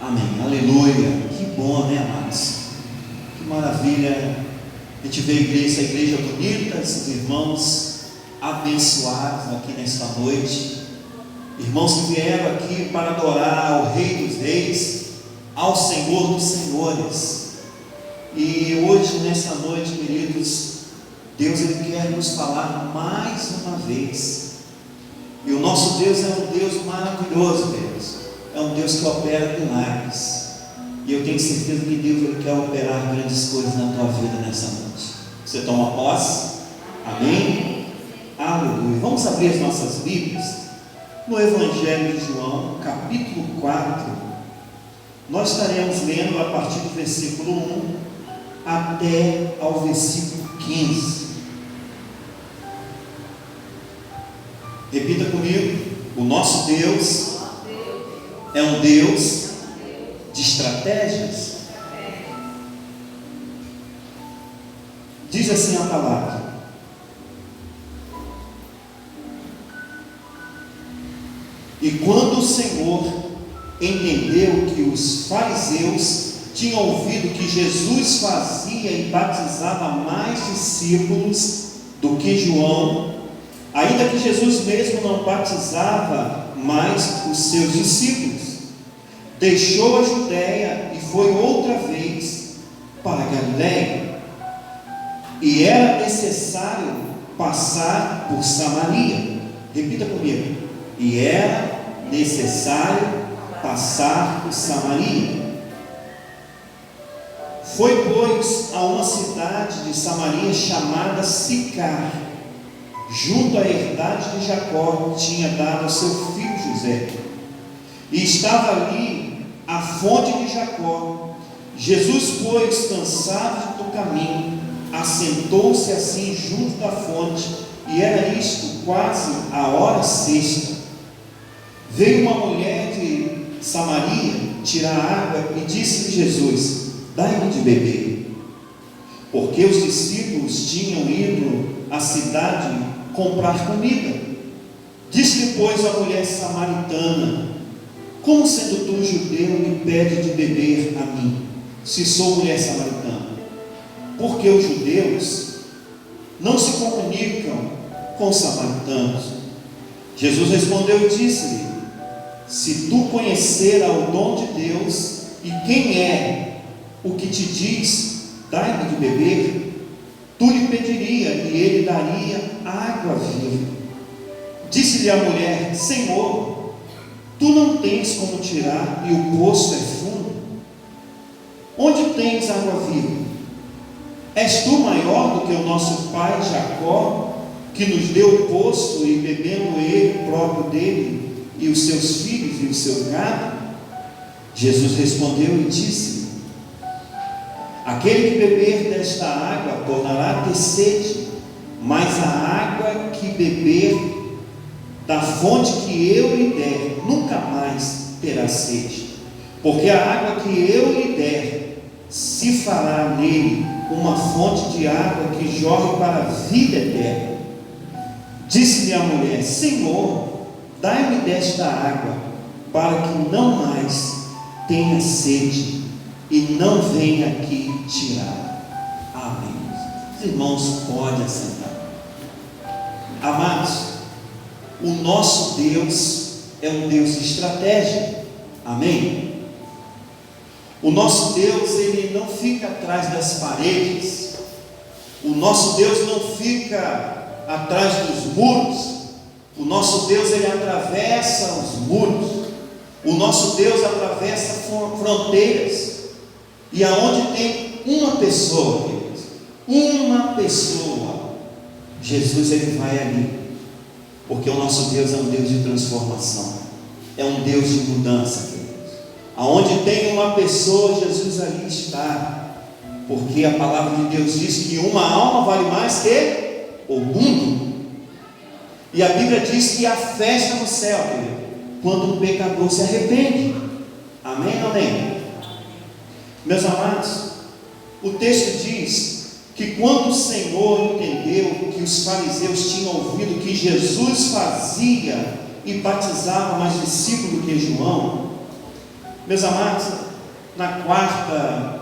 Amém, aleluia. Que bom, né, amados? Que maravilha a gente vê essa igreja bonita, esses irmãos abençoados aqui nesta noite, irmãos que vieram aqui para adorar ao Rei dos Reis, ao Senhor dos Senhores. E hoje, nesta noite, queridos, Deus Ele quer nos falar mais uma vez. E o nosso Deus é um Deus maravilhoso, Deus. É um Deus que opera milagres. E eu tenho certeza que Deus Ele quer operar grandes coisas na tua vida nessa noite. Você toma posse? Amém? Aleluia. Vamos abrir as nossas Bíblias no Evangelho de João, capítulo 4. Nós estaremos lendo a partir do versículo 1 até ao versículo 15. Repita comigo: o nosso Deus é um Deus de estratégias. Diz assim a palavra: e quando o Senhor entendeu que os fariseus tinham ouvido que Jesus fazia e batizava mais discípulos do que João, ainda que Jesus mesmo não batizava mais os seus discípulos, deixou a Judéia e foi outra vez para a Galiléia. E era necessário passar por Samaria. Repita comigo: e era necessário passar por Samaria. Foi, pois, a uma cidade de Samaria chamada Sicar, junto à herdade de Jacó, que tinha dado ao seu filho José. E estava ali a fonte de Jacó. Jesus, pois, cansado do caminho, assentou-se assim junto da fonte, e era isto quase a hora sexta. Veio uma mulher de Samaria tirar água e disse-lhe Jesus: dai-me de beber. Porque os discípulos tinham ido à cidade comprar comida. Disse-lhe, pois, a mulher samaritana: como sendo tu judeu me pede de beber a mim, se sou mulher samaritana? Porque os judeus não se comunicam com os samaritanos. Jesus respondeu e disse-lhe: se tu conhecer o dom de Deus e quem é o que te diz, dai-me de beber, tu lhe pediria e ele daria água viva. Disse-lhe a mulher: Senhor, tu não tens como tirar e o poço é fundo. Onde tens água viva? És tu maior do que o nosso pai Jacó, que nos deu o poço e bebendo ele próprio dele e os seus filhos e o seu gado? Jesus respondeu e disse: aquele que beber desta água tornará a ter sede, mas a água que beber da fonte que eu lhe der nunca mais terá sede, porque a água que eu lhe der se fará nele uma fonte de água que jorre para a vida eterna. Disse-lhe a mulher: Senhor, dai-me desta água, para que não mais tenha sede e não venha aqui tirar. Amém. Os irmãos podem assentar. Amados, o nosso Deus é um Deus de estratégia. Amém? O nosso Deus, Ele não fica atrás das paredes. O nosso Deus não fica atrás dos muros. O nosso Deus, Ele atravessa os muros. O nosso Deus atravessa fronteiras. E aonde tem uma pessoa, queridos, uma pessoa, Jesus Ele vai ali. Porque o nosso Deus é um Deus de transformação, é um Deus de mudança, queridos. Aonde tem uma pessoa, Jesus ali está. Porque a palavra de Deus diz que uma alma vale mais que o mundo. E a Bíblia diz que há festa no céu, querido, quando um pecador se arrepende. Amém ou amém? Meus amados, o texto diz que quando o Senhor entendeu que os fariseus tinham ouvido que Jesus fazia e batizava mais discípulos do que João, Meus amados, na quarta,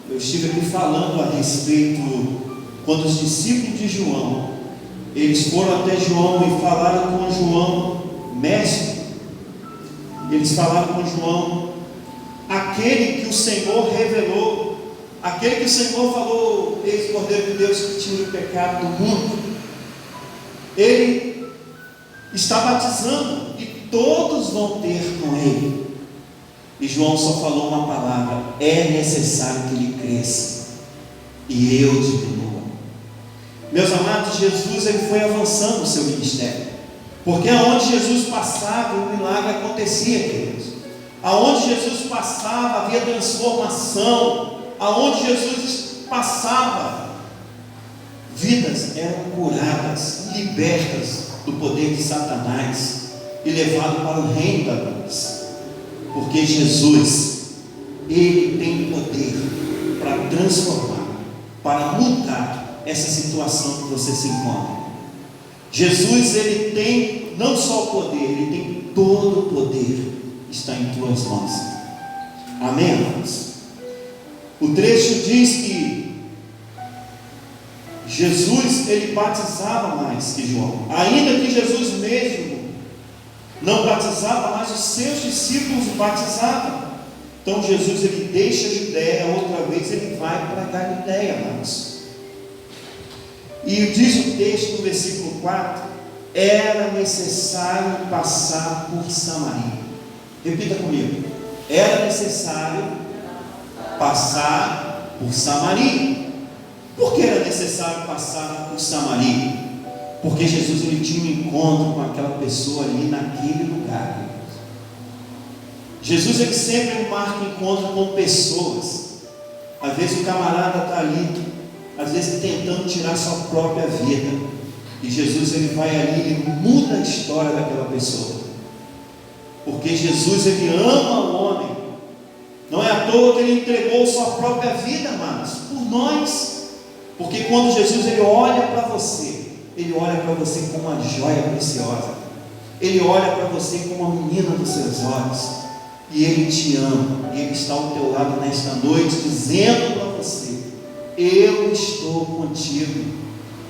eu estive aqui falando a respeito, quando os discípulos de João, eles foram até João e falaram com João, mestre, eles falaram com João, aquele que o Senhor revelou, aquele que o Senhor falou, eis o Cordeiro de Deus que tira o pecado do mundo, ele está batizando e todos vão ter com ele. E João só falou uma palavra: é necessário que ele cresça e eu diminua. Meus amados, Jesus ele foi avançando o seu ministério, porque aonde Jesus passava o milagre acontecia, queridos. Aonde Jesus passava havia transformação. Aonde Jesus passava, vidas eram curadas, libertas do poder de Satanás e levadas para o reino da luz. Porque Jesus, ele tem poder para transformar, para mudar essa situação que você se encontra. Jesus, ele tem não só o poder, ele tem todo o poder, está em tuas mãos. Amém, irmãos? O trecho diz que Jesus, ele batizava mais que João, ainda que Jesus mesmo não batizava, mas os seus discípulos batizavam. Então Jesus, ele deixa a Judéia, outra vez ele vai para a Galileia, irmãos. E diz o texto no versículo 4, era necessário passar por Samaria. Repita comigo, era necessário passar por Samaria. Por que era necessário passar por Samaria? Porque Jesus ele tinha um encontro com aquela pessoa ali naquele lugar. Jesus ele sempre marca encontro com pessoas. Às vezes o camarada está ali, às vezes tentando tirar sua própria vida, e Jesus ele vai ali e muda a história daquela pessoa. Porque Jesus ele ama o homem. Não é à toa que ele entregou sua própria vida, amados, por nós. Porque quando Jesus ele olha para você, ele olha para você como uma joia preciosa. Ele olha para você como uma menina dos seus olhos. E ele te ama. E ele está ao teu lado nesta noite, dizendo para você: eu estou contigo.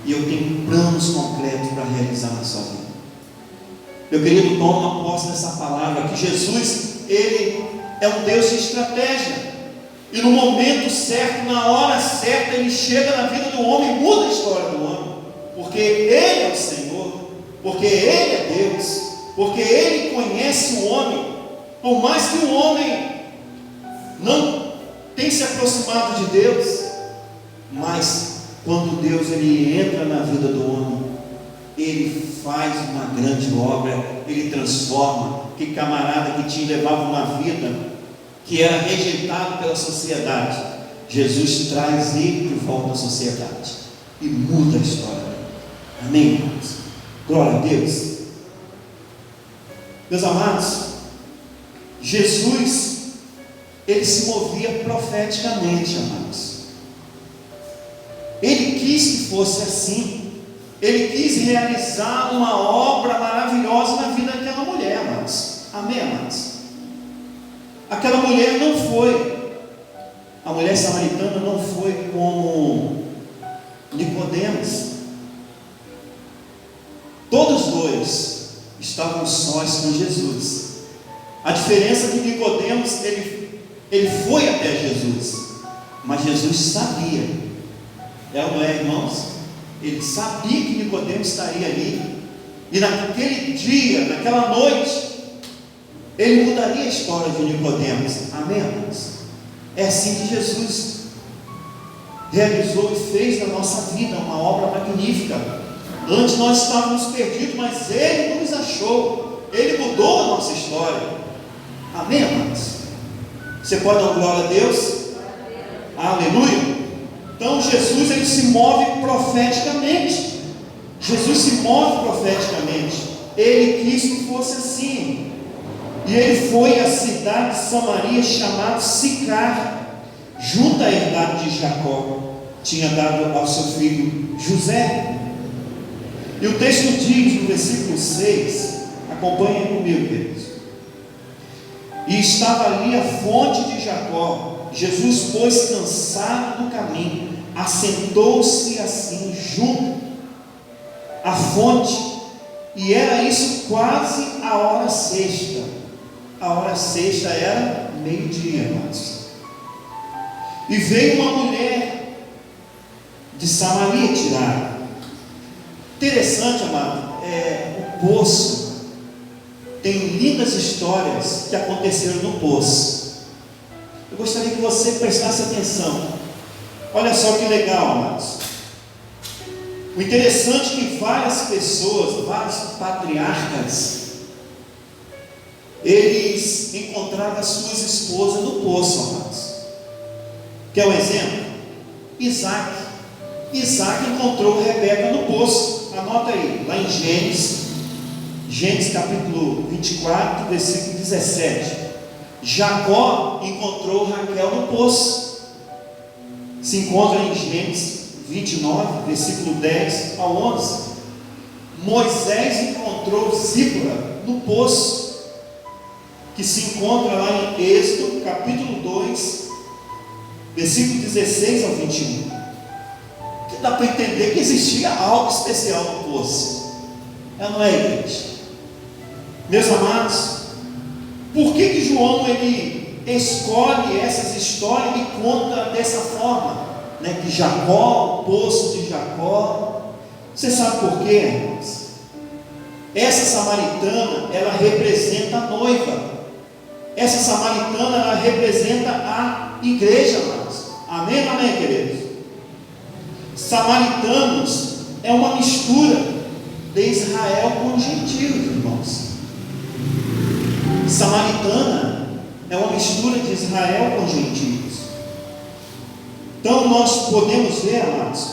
E eu tenho planos concretos para realizar na sua vida. Meu querido, toma posse dessa palavra, que Jesus, ele é um Deus de estratégia. E no momento certo, na hora certa, ele chega na vida do homem e muda a história do homem. Porque ele é o Senhor, porque ele é Deus, porque ele conhece o homem. Por mais que o homem não tenha se aproximado de Deus, mas quando Deus ele entra na vida do homem, ele faz uma grande obra, ele transforma. Que camarada que levava uma vida que era rejeitado pela sociedade, Jesus traz ele de volta à sociedade e muda a história. Amém, irmãos? Glória a Deus. Meus amados, Jesus ele se movia profeticamente, amados. Ele quis que fosse assim. Ele quis realizar uma obra maravilhosa na vida daquela mulher, amados. Amém, amados? Aquela mulher não foi, a mulher samaritana não foi como Nicodemos. Todos dois estavam sós com Jesus. A diferença é que Nicodemos ele foi até Jesus, mas Jesus sabia. Não é, irmãos? Ele sabia que Nicodemos estaria ali, e naquele dia, naquela noite, ele mudaria a história de Nicodemos. Amém, irmãos? É assim que Jesus realizou e fez na nossa vida uma obra magnífica. Antes nós estávamos perdidos, mas ele nos achou, ele mudou a nossa história. Amém, irmãos? Você pode dar glória a Deus? Aleluia! Então Jesus ele se move profeticamente. Jesus se move profeticamente. Ele quis que fosse assim. E ele foi à cidade de Samaria, chamada Sicar, junto à herdade de Jacó, tinha dado ao seu filho José. E o texto diz no versículo 6, acompanhem comigo, queridos. e estava ali a fonte de Jacó. Jesus, pois, cansado do caminho, assentou-se assim junto à fonte, e era isso quase a hora sexta. A hora sexta era meio-dia, irmãos. E veio uma mulher de Samaria tirar. Interessante, amado, o poço tem lindas histórias que aconteceram no poço. Eu gostaria que você prestasse atenção. Olha só que legal, amados. O interessante é que várias pessoas, vários patriarcas, eles encontraram as suas esposas no poço, amados. Quer um exemplo? Isaac encontrou Rebeca no poço. Anota aí, lá em Gênesis capítulo 24, versículo 17. Jacó encontrou Raquel no poço. Se encontra em Gênesis 29, versículo 10 ao 11. Moisés encontrou Zípora no poço, que se encontra lá em Êxodo capítulo 2, versículo 16 ao 21. Que dá para entender que existia algo especial no poço. Não é, igreja? Meus amados, por que João ele escolhe essas histórias e conta dessa forma, né? Que Jacó, o poço de Jacó. Você sabe por quê, irmãos? Essa samaritana, ela representa a noiva. Essa samaritana, ela representa a igreja, irmãos. Amém, amém, queridos? Samaritanos é uma mistura de Israel com os gentios, irmãos. Samaritana é uma mistura de Israel com os gentios. Então nós podemos ver, amados,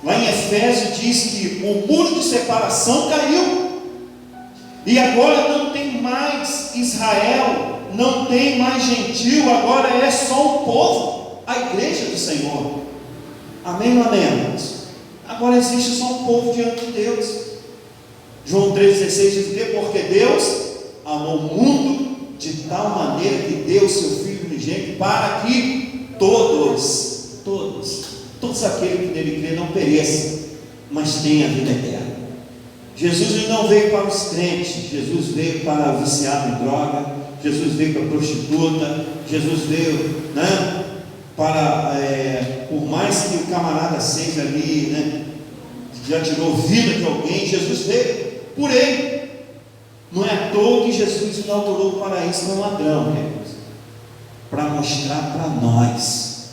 lá em Efésios diz que o muro de separação caiu, e agora não tem mais Israel, não tem mais gentio, agora é só o povo, a igreja do Senhor. Amém ou amém, amados? Agora existe só um povo diante de Deus. João 3,16 diz: porque Deus amou o mundo de tal maneira que deu seu Filho unigênito, para que todos aqueles que nele crê não pereçam, mas tenham a vida eterna. Jesus não veio para os crentes, Jesus veio para o viciado em droga, Jesus veio para a prostituta, Jesus veio, né, para, por mais que o camarada seja ali, né, já tirou vida de alguém, Jesus veio por ele. Não é à toa que Jesus inaugurou o paraíso para o ladrão, queridos, para mostrar para nós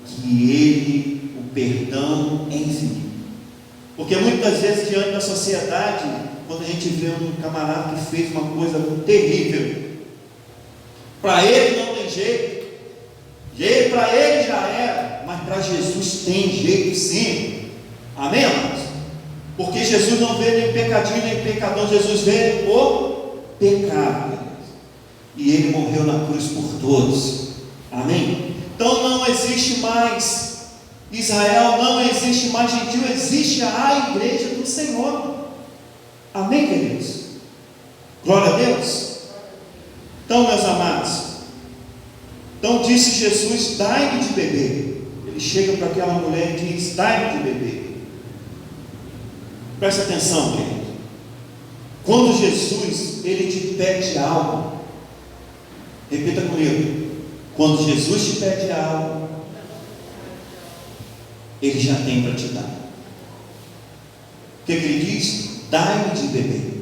que ele, o perdão é infinito. Porque muitas vezes diante da sociedade, quando a gente vê um camarada que fez uma coisa terrível, para ele não tem jeito, para ele já era, mas para Jesus tem jeito sim. Amém, amados? Porque Jesus não vê nem pecadinho nem pecador, Jesus vê o pecado, e ele morreu na cruz por todos. Amém? Então não existe mais Israel, não existe mais gentil, existe a igreja do Senhor. Amém, queridos? Glória a Deus. Então, meus amados, então disse Jesus: dai-me de beber. Ele chega para aquela mulher e diz: dai-me de beber. Presta atenção, querido. Quando Jesus ele te pede algo, repita comigo: quando Jesus te pede algo, ele já tem para te dar. O que ele diz? Dai-me de beber.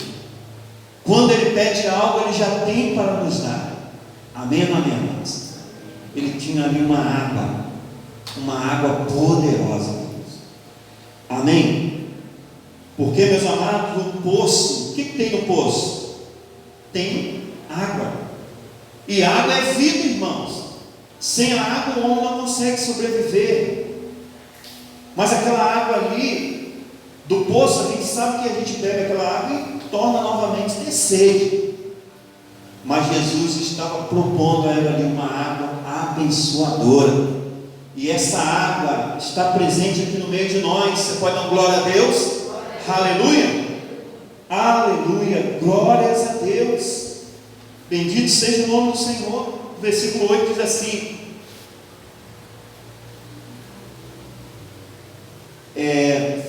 Quando ele pede algo, ele já tem para nos dar. Amém, amém, amados? Ele tinha ali uma água poderosa. Amém? Porque, meus amados, no poço, o que tem no poço? Tem água. E água é vida, irmãos. Sem a água o homem não consegue sobreviver. Mas aquela água ali do poço, a gente sabe que a gente bebe aquela água e torna novamente ter sede. Mas Jesus estava propondo a ela ali uma água abençoadora. E essa água está presente aqui no meio de nós. Você pode dar glória a Deus? Aleluia! Aleluia! Glórias a Deus! Bendito seja o nome do Senhor. O versículo 8 diz assim: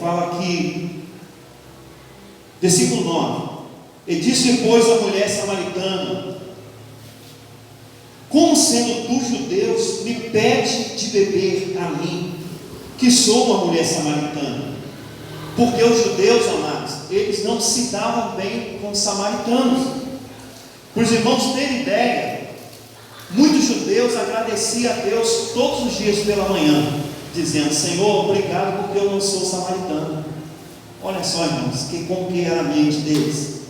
fala aqui, versículo 9: e disse depois a mulher samaritana: como sendo tu judeus me pede de beber a mim, que sou uma mulher samaritana? Porque os judeus, amados, eles não se davam bem com os samaritanos. Para os irmãos terem ideia, muitos judeus agradeciam a Deus todos os dias pela manhã, dizendo: Senhor, obrigado porque eu não sou samaritano. Olha só, irmãos, como que era a mente deles.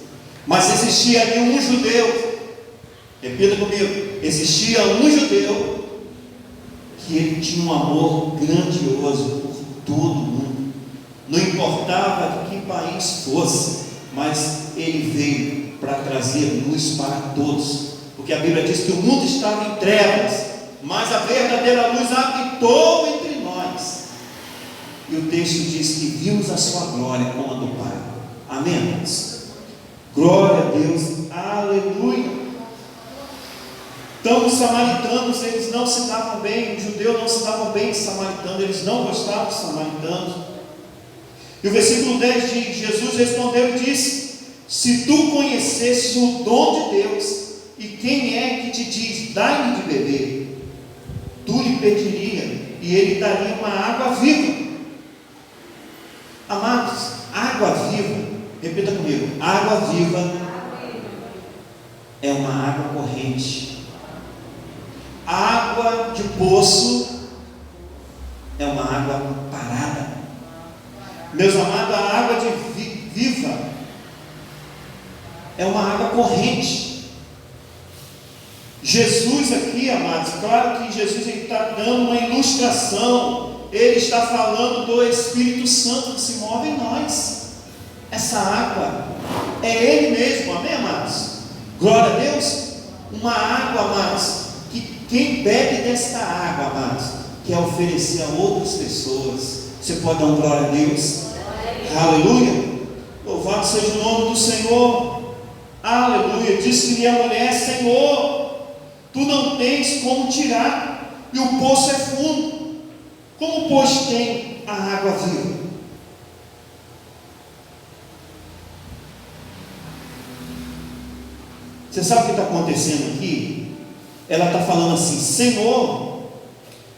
Mas existia ali um judeu, repita comigo, existia um judeu que ele tinha um amor grandioso por todo mundo. Não importava de que país fosse, mas ele veio para trazer luz para todos, porque a Bíblia diz que o mundo estava em trevas, mas a verdadeira luz habitou entre nós. E o texto diz que vimos a sua glória como a do Pai. Amém, irmãos? Glória a Deus, aleluia. Então os samaritanos, eles não se davam bem, os judeus não se davam bem de samaritano, eles não gostavam de samaritanos. E o versículo 10 diz: Jesus respondeu e disse: se tu conhecesses o dom de Deus, e quem é que te diz, dai-me de beber, tu lhe pediria, e ele daria uma água viva. Amados, água viva, repita comigo, água viva é uma água corrente. Água de poço é uma água parada. Meus amados, a água viva é uma água corrente. Jesus aqui, amados, claro que Jesus está dando uma ilustração. Ele está falando do Espírito Santo que se move em nós. Essa água é Ele mesmo, amém, amados? Glória a Deus. Uma água, amados, que quem bebe desta água, amados, quer oferecer a outras pessoas. Você pode dar uma glória a Deus? Aleluia. Louvado seja o nome do Senhor. Aleluia. Disse-lhe a mulher: Senhor, tu não tens como tirar, e o poço é fundo. Como, pois, tem a água viva? Você sabe o que está acontecendo aqui? Ela está falando assim: Senhor,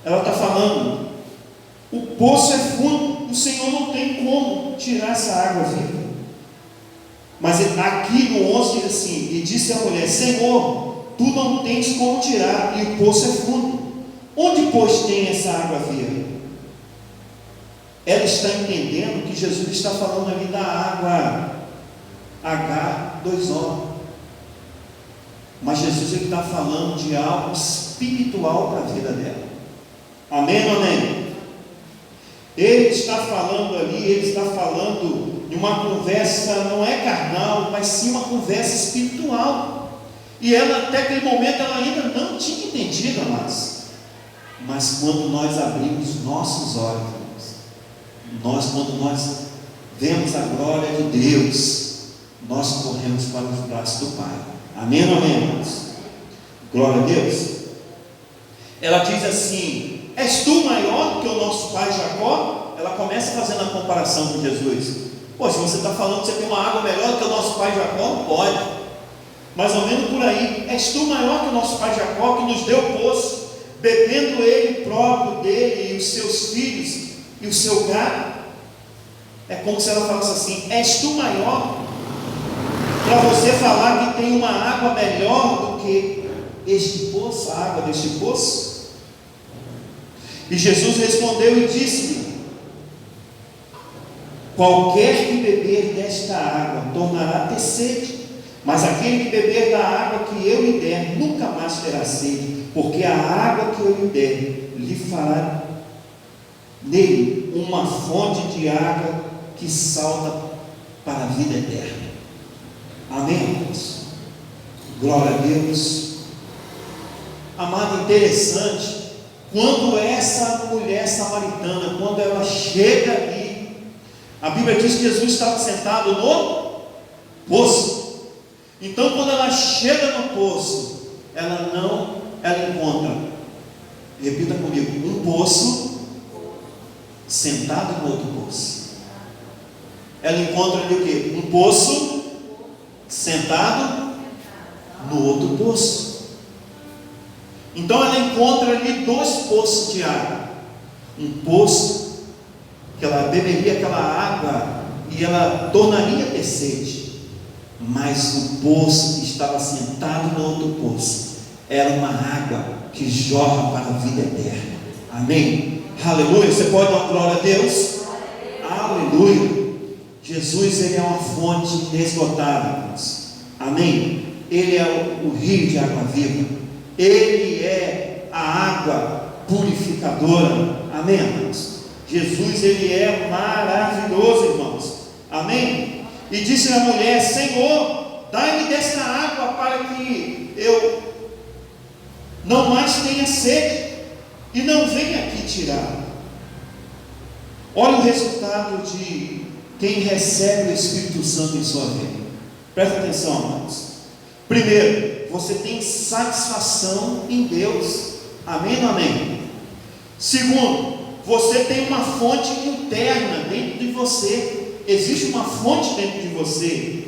ela está falando, o poço é fundo, o Senhor não tem como tirar essa água viva. Mas aqui no 11 diz assim: e disse a mulher: Senhor, tu não tens como tirar, e o poço é fundo. Onde, pois, tem essa água viva? Ela está entendendo que Jesus está falando ali da água H2O. Mas Jesus está falando de algo espiritual para a vida dela. Amém ou amém? Ele está falando ali, ele está falando de uma conversa, não é carnal, mas sim uma conversa espiritual. E ela, até aquele momento, ela ainda não tinha entendido, amados. Mas quando nós abrimos nossos olhos, quando nós vemos a glória de Deus, nós corremos para os braços do Pai. Amém ou amém, irmãos? Glória a Deus. Ela diz assim: és tu maior do que o nosso pai Jacó? Ela começa fazendo a comparação com Jesus. Pô, se você está falando que você tem uma água melhor do que o nosso pai Jacó, não pode. Mais ou menos por aí. És tu maior que o nosso pai Jacó, que nos deu poço, bebendo ele próprio dele, e os seus filhos, e o seu gado? É como se ela falasse assim: és tu maior para você falar que tem uma água melhor do que este poço, a água deste poço? E Jesus respondeu e disse-lhe: qualquer que beber desta água tornará a ter sede, mas aquele que beber da água que eu lhe der nunca mais terá sede, porque a água que eu lhe der lhe fará nele uma fonte de água que salta para a vida eterna. Amém, irmãos? Glória a Deus. Amado, interessante, quando essa mulher samaritana, quando ela chega ali, a Bíblia diz que Jesus estava sentado no poço. Então, quando ela chega no poço, ela encontra, repita comigo, um poço sentado no outro poço. Ela encontra ali o quê? Um poço sentado no outro poço. Então ela encontra ali dois poços de água. Um poço que ela beberia aquela água e ela tornaria a ter sede. Mas o poço que estava sentado no outro poço era uma água que jorra para a vida eterna. Amém? Aleluia. Você pode dar glória a Deus? Aleluia. Jesus, ele é uma fonte inesgotável, irmãos. Amém? Ele é o rio de água viva. Ele é a água purificadora. Amém, irmãos? Jesus, ele é maravilhoso, irmãos. Amém? E disse a mulher: Senhor, dai-me desta água para que eu não mais tenha sede e não venha aqui tirar. Olha o resultado de quem recebe o Espírito Santo em sua vida. Presta atenção, irmãos. Primeiro, você tem satisfação em Deus. Amém ou amém? Segundo, você tem uma fonte interna dentro de você. Existe uma fonte dentro de você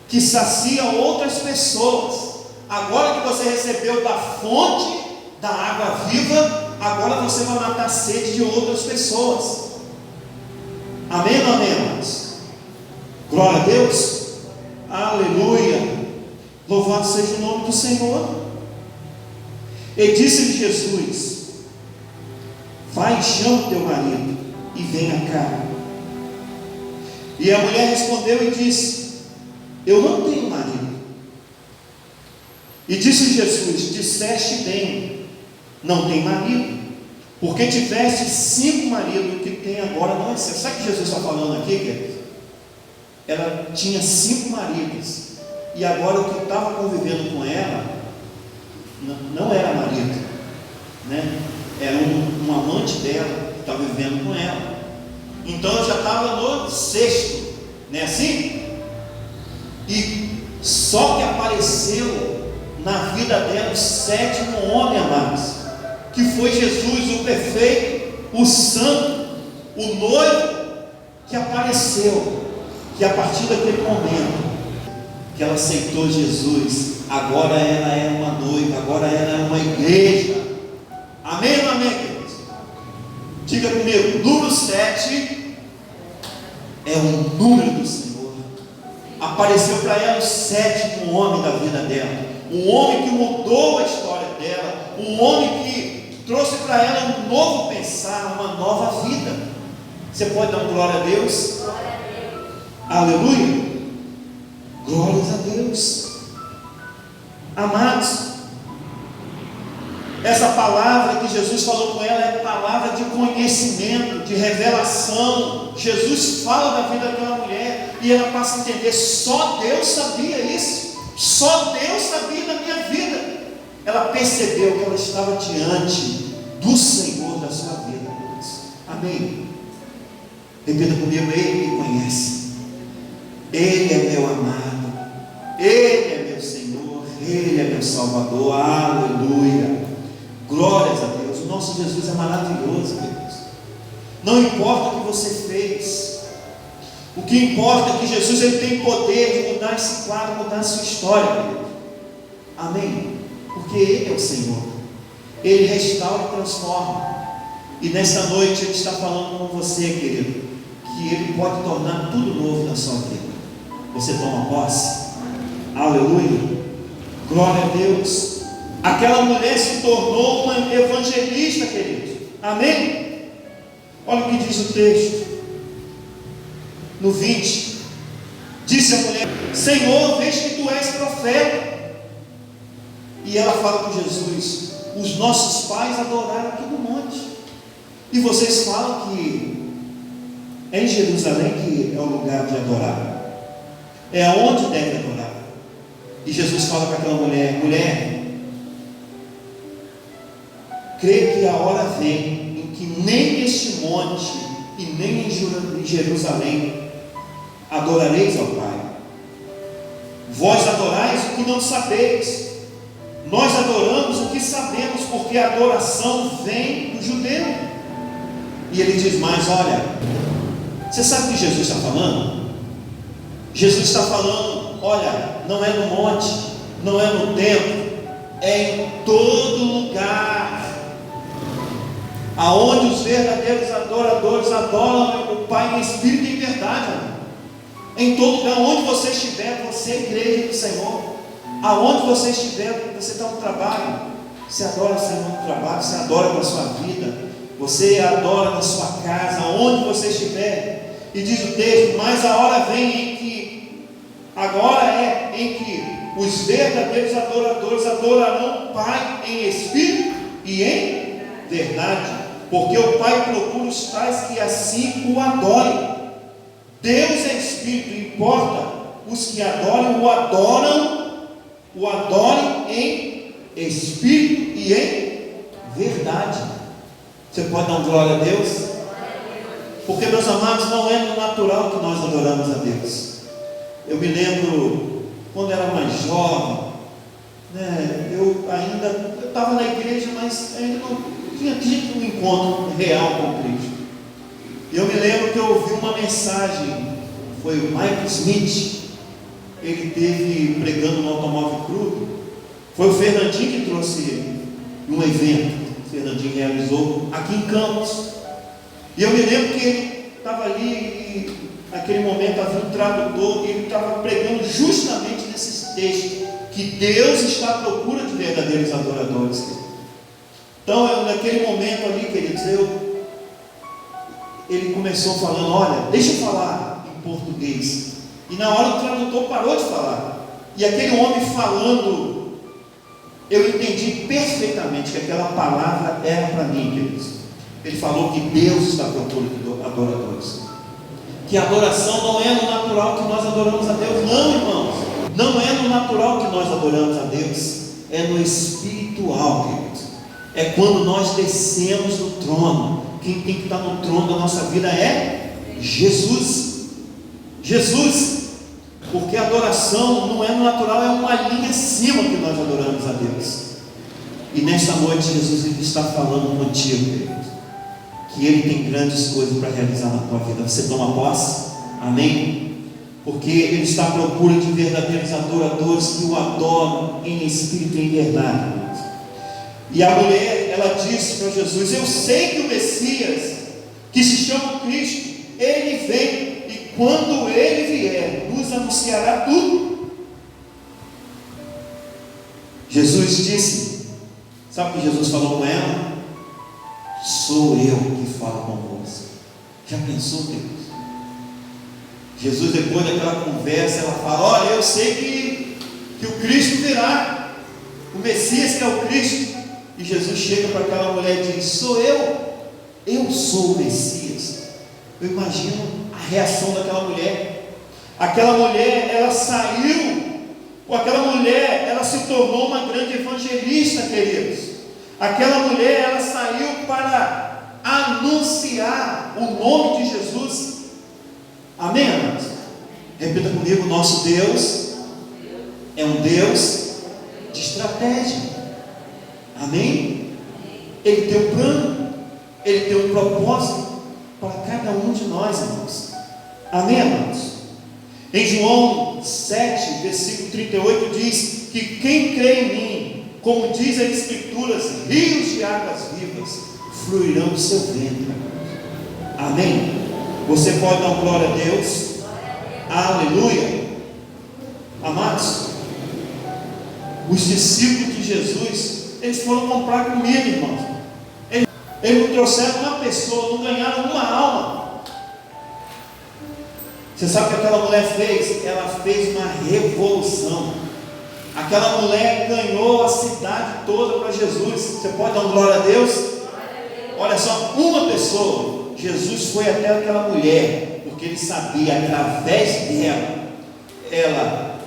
que sacia outras pessoas. Agora que você recebeu da fonte da água viva, agora você vai matar a sede de outras pessoas. Amém ou amém, irmãos? Glória a Deus. Aleluia. Louvado seja o nome do Senhor. E disse-lhe Jesus: vai, chama teu marido e venha cá. E a mulher respondeu e disse: eu não tenho marido. E disse Jesus: disseste bem, não tem marido, porque tiveste 5 maridos, que tem agora não é certo. Sabe o que Jesus está falando aqui, querido? Ela tinha 5 maridos, e agora o que estava convivendo com ela não era marido, né? Era um amante dela que estava vivendo com ela. Então ela já estava no 6º, não é assim? E só que apareceu na vida dela o 7º homem, amados, que foi Jesus, o perfeito, o santo, o noivo, que apareceu. Que a partir daquele momento que ela aceitou Jesus, agora ela é uma noiva, agora ela é uma igreja. Amém ou amém, queridos? Diga comigo, número 7 é o número do Senhor. Apareceu para ela o 7º homem da vida dela, um homem que mudou a história dela, um homem que trouxe para ela um novo pensar, uma nova vida. Você pode dar glória a Deus? Glória a Deus. Aleluia. Glórias a Deus. Amados, essa palavra que Jesus falou com ela é palavra de conhecimento, de revelação. Jesus fala da vida daquela mulher e ela passa a entender: só Deus sabia isso, só Deus sabia da minha vida. Ela percebeu que ela estava diante do Senhor da sua vida. Amém? Repita comigo: Ele me conhece, Ele é meu amado, Ele é meu Senhor, Ele é meu Salvador. Aleluia. Glórias a Deus. O nosso Jesus é maravilhoso, queridos. Não importa o que você fez, o que importa é que Jesus, ele tem poder de mudar esse quadro, mudar a sua história, querido. Amém? Porque Ele é o Senhor, Ele restaura e transforma. E nesta noite Ele está falando com você, querido, que Ele pode tornar tudo novo na sua vida. Você toma posse? Aleluia. Glória a Deus. Aquela mulher se tornou uma evangelista, querido. Amém? Olha o que diz o texto no 20. Disse a mulher: Senhor, vejo que tu és profeta. E ela fala com Jesus: os nossos pais adoraram aqui no monte, e vocês falam que é em Jerusalém que é o lugar de adorar, é onde deve adorar. E Jesus fala para aquela mulher: mulher, crê que a hora vem em que nem neste monte e nem em Jerusalém adorareis ao Pai. Vós adorais o que não sabeis. Nós adoramos o que sabemos, porque a adoração vem do judeu. E ele diz mais: olha, você sabe o que Jesus está falando? Jesus está falando, olha, não é no monte, não é no templo, é em todo lugar, aonde os verdadeiros adoradores adoram o Pai em espírito e em verdade, amor. Em todo lugar, onde você estiver, você é igreja do Senhor. Aonde você estiver, você está no trabalho, você adora o Senhor no trabalho, você adora com a sua vida, você adora na sua casa, aonde você estiver. E diz o texto: mas a hora vem em que, agora é em que os verdadeiros adoradores adorarão o Pai em espírito e em verdade, porque o Pai procura os tais que assim o adorem. Deus é espírito, importa os que adorem, o adorem em espírito e em verdade. Você pode dar uma glória a Deus? Porque, meus amados, não é no natural que nós adoramos a Deus. Eu me lembro, quando era mais jovem, né, eu estava na igreja, mas ainda não tinha tido um encontro real com Cristo. E eu me lembro que eu ouvi uma mensagem, foi o Michael Smith, ele teve pregando no Automóvel Clube. Foi o Fernandinho que trouxe ele, num evento que o Fernandinho realizou aqui em Campos. E eu me lembro que ele estava ali, e naquele momento havia um tradutor, e ele estava pregando justamente nesses textos, que Deus está à procura de verdadeiros adoradores. Então, naquele momento ali, queridos, ele começou falando: olha, deixa eu falar em português. E na hora o tradutor parou de falar. E aquele homem falando, eu entendi perfeitamente que aquela palavra era para mim, queridos. Ele falou que Deus está à procura de adoradores. Que a adoração não é no natural que nós adoramos a Deus. Não, irmãos. Não é no natural que nós adoramos a Deus. É no espiritual, queridos. É quando nós descemos do trono. Quem tem que estar no trono da nossa vida é Jesus. Jesus. Porque a adoração não é no natural, é uma linha acima que nós adoramos a Deus. E nesta noite Jesus está falando contigo, querido, que Ele tem grandes coisas para realizar na tua vida. Você toma posse? Amém? Porque Ele está à procura de verdadeiros adoradores que o adoram em espírito e em verdade. E a mulher, ela disse para Jesus: eu sei que o Messias, que se chama Cristo, Ele vem, e quando Ele vier, nos anunciará tudo. Jesus disse, sabe o que Jesus falou com ela? Sou eu que falo convosco. Já pensou, Deus? Jesus, depois daquela conversa, ela fala: olha, eu sei que o Cristo virá, o Messias, que é o Cristo. E Jesus chega para aquela mulher e diz: sou eu sou o Messias. Eu imagino a reação daquela mulher. Aquela mulher, ela saiu, ou aquela mulher, ela se tornou uma grande evangelista, queridos. Aquela mulher, ela saiu para anunciar o nome de Jesus. Amém, amados? Repita comigo: nosso Deus é um Deus de estratégia. Amém? Ele tem um plano, Ele tem um propósito para cada um de nós, irmãos. Amém, amados? Em João 7, versículo 38 diz que quem crê em mim, como diz as Escrituras, rios de águas vivas fluirão do seu ventre. Amém? Você pode dar glória a Deus? Aleluia. Amados, os discípulos de Jesus, eles foram comprar comida, irmãos. Eles não trouxeram uma pessoa, não ganharam uma alma. Você sabe o que aquela mulher fez? Ela fez uma revolução. Aquela mulher ganhou a cidade toda para Jesus. Você pode dar glória a Deus? Olha só, uma pessoa. Jesus foi até aquela mulher, porque ele sabia, através dela, ela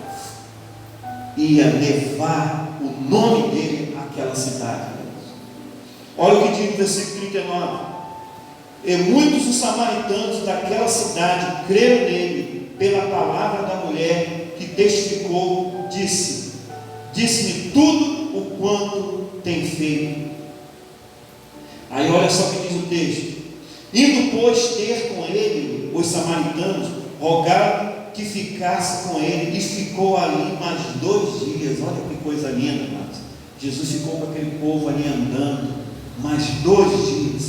ia levar o nome dele àquela cidade. Olha o que diz no versículo 39. E muitos dos samaritanos daquela cidade creram nele pela palavra da mulher que testificou, disse-me tudo o quanto tem feito. Aí olha só o que diz o texto: indo, pois, ter com ele os samaritanos, rogaram que ficasse com ele, e ficou ali mais 2 dias. Olha que coisa linda, amados. Jesus ficou com aquele povo ali andando mais 2 dias,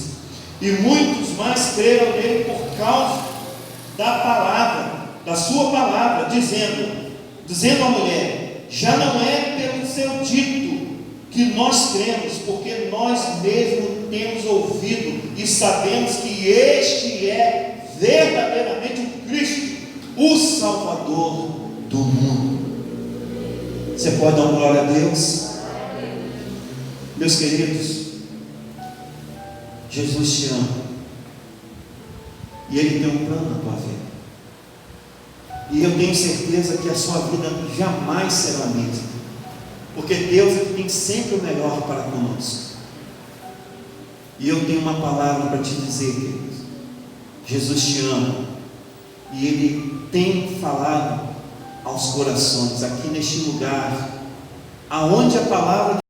e muitos mais creram nele por causa da palavra, da sua palavra, dizendo à mulher: já não é pelo seu dito que nós cremos, porque nós mesmos temos ouvido e sabemos que este é verdadeiramente o Cristo, o Salvador do mundo. Você pode dar uma glória a Deus? Meus queridos, Jesus te ama, e Ele tem um plano na tua vida, e eu tenho certeza que a sua vida jamais será a mesma, porque Deus tem sempre o melhor para conosco. E eu tenho uma palavra para te dizer, queridos: Jesus te ama, e Ele tem falado aos corações, aqui neste lugar, aonde a palavra